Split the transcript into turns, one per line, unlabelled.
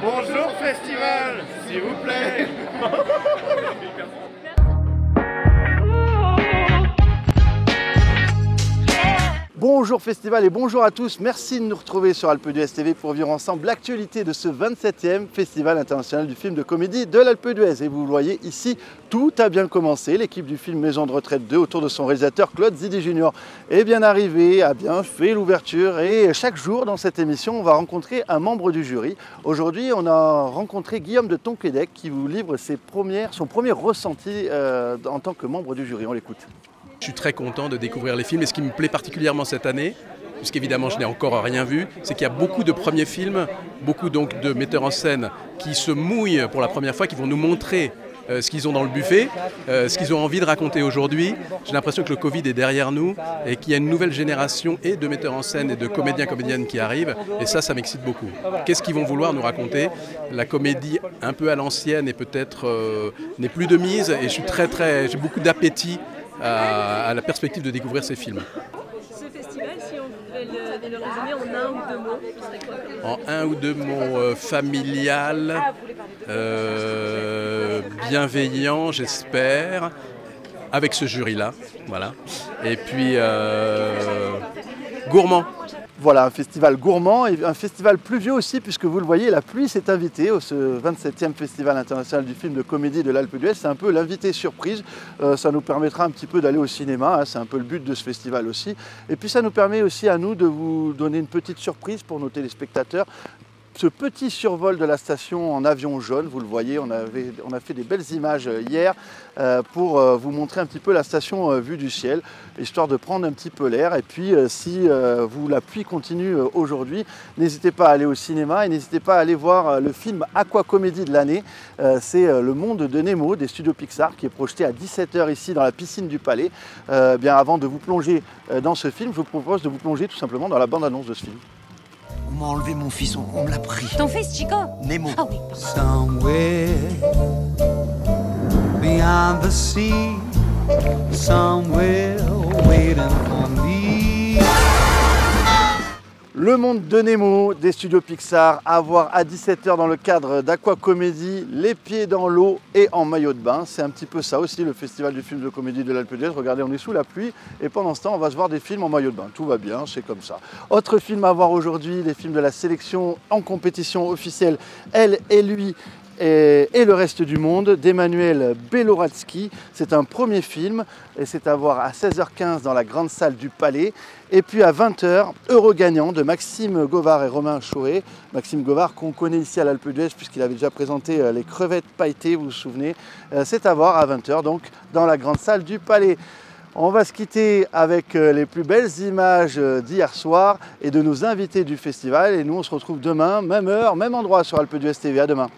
Bonjour festival, s'il vous plaît.
Bonjour festival et bonjour à tous, merci de nous retrouver sur Alpe d'Huez TV pour vivre ensemble l'actualité de ce 27e Festival international du film de comédie de l'Alpe d'Huez. Et vous le voyez ici, tout a bien commencé. L'équipe du film Maison de retraite 2 autour de son réalisateur Claude Zidi Junior est bien arrivée, a bien fait l'ouverture et chaque jour dans cette émission on va rencontrer un membre du jury. Aujourd'hui on a rencontré Guillaume de Tonquédec qui vous livre son premier ressenti en tant que membre du jury. On l'écoute.
Je suis très content de découvrir les films et ce qui me plaît particulièrement cette année, puisqu'évidemment je n'ai encore rien vu, c'est qu'il y a beaucoup de premiers films, beaucoup donc de metteurs en scène qui se mouillent pour la première fois, qui vont nous montrer ce qu'ils ont dans le buffet, ce qu'ils ont envie de raconter aujourd'hui. J'ai l'impression que le Covid est derrière nous et qu'il y a une nouvelle génération et de metteurs en scène et de comédiens, comédiennes qui arrivent et ça m'excite beaucoup. Qu'est-ce qu'ils vont vouloir nous raconter? La comédie un peu à l'ancienne et peut-être n'est plus de mise et j'ai beaucoup d'appétit à la perspective de découvrir ces films.
Ce festival, si on devait le résumer en un ou deux mots, ce serait quoi?
En un ou deux mots, familial, bienveillant, j'espère, avec ce jury-là, voilà. Et puis gourmand.
Voilà, un festival gourmand et un festival pluvieux aussi, puisque vous le voyez, la pluie s'est invitée au ce 27e Festival international du film de comédie de l'Alpe d'Huez. C'est un peu l'invité surprise. Ça nous permettra un petit peu d'aller au cinéma, hein, c'est un peu le but de ce festival aussi. Et puis ça nous permet aussi à nous de vous donner une petite surprise pour nos téléspectateurs. Ce petit survol de la station en avion jaune, vous le voyez, on a fait des belles images hier pour vous montrer un petit peu la station vue du ciel, histoire de prendre un petit peu l'air. Et puis si la pluie continue aujourd'hui, n'hésitez pas à aller au cinéma et n'hésitez pas à aller voir le film Aquacomédie de l'année. C'est Le Monde de Nemo des studios Pixar qui est projeté à 17 h ici dans la piscine du Palais. Bien avant de vous plonger dans ce film, je vous propose de vous plonger tout simplement dans la bande-annonce de ce film.
On m'a enlevé mon fils, on me l'a pris.
Ton fils, Chico?
Nemo.
Ah oui.
Somewhere beyond the sea, somewhere waiting for me.
Le Monde de Nemo des studios Pixar, à voir à 17 h dans le cadre d'Aquacomédie, les pieds dans l'eau et en maillot de bain. C'est un petit peu ça aussi le festival du film de comédie de l'Alpe d'Huez. Regardez, on est sous la pluie et pendant ce temps, on va se voir des films en maillot de bain. Tout va bien, c'est comme ça. Autre film à voir aujourd'hui, les films de la sélection en compétition officielle, Elle et lui. Et le reste du monde d'Emmanuel Beloradsky. C'est un premier film et c'est à voir à 16 h 15 dans la grande salle du Palais. Et puis à 20 h, Heureux gagnant de Maxime Govard et Romain Chouret. Maxime Govard qu'on connaît ici à l'Alpe d'Huez puisqu'il avait déjà présenté les crevettes pailletées, vous vous souvenez. C'est à voir à 20 h donc dans la grande salle du Palais. On va se quitter avec les plus belles images d'hier soir et de nos invités du festival. Et nous on se retrouve demain, même heure, même endroit sur Alpe d'Huez TV. À demain.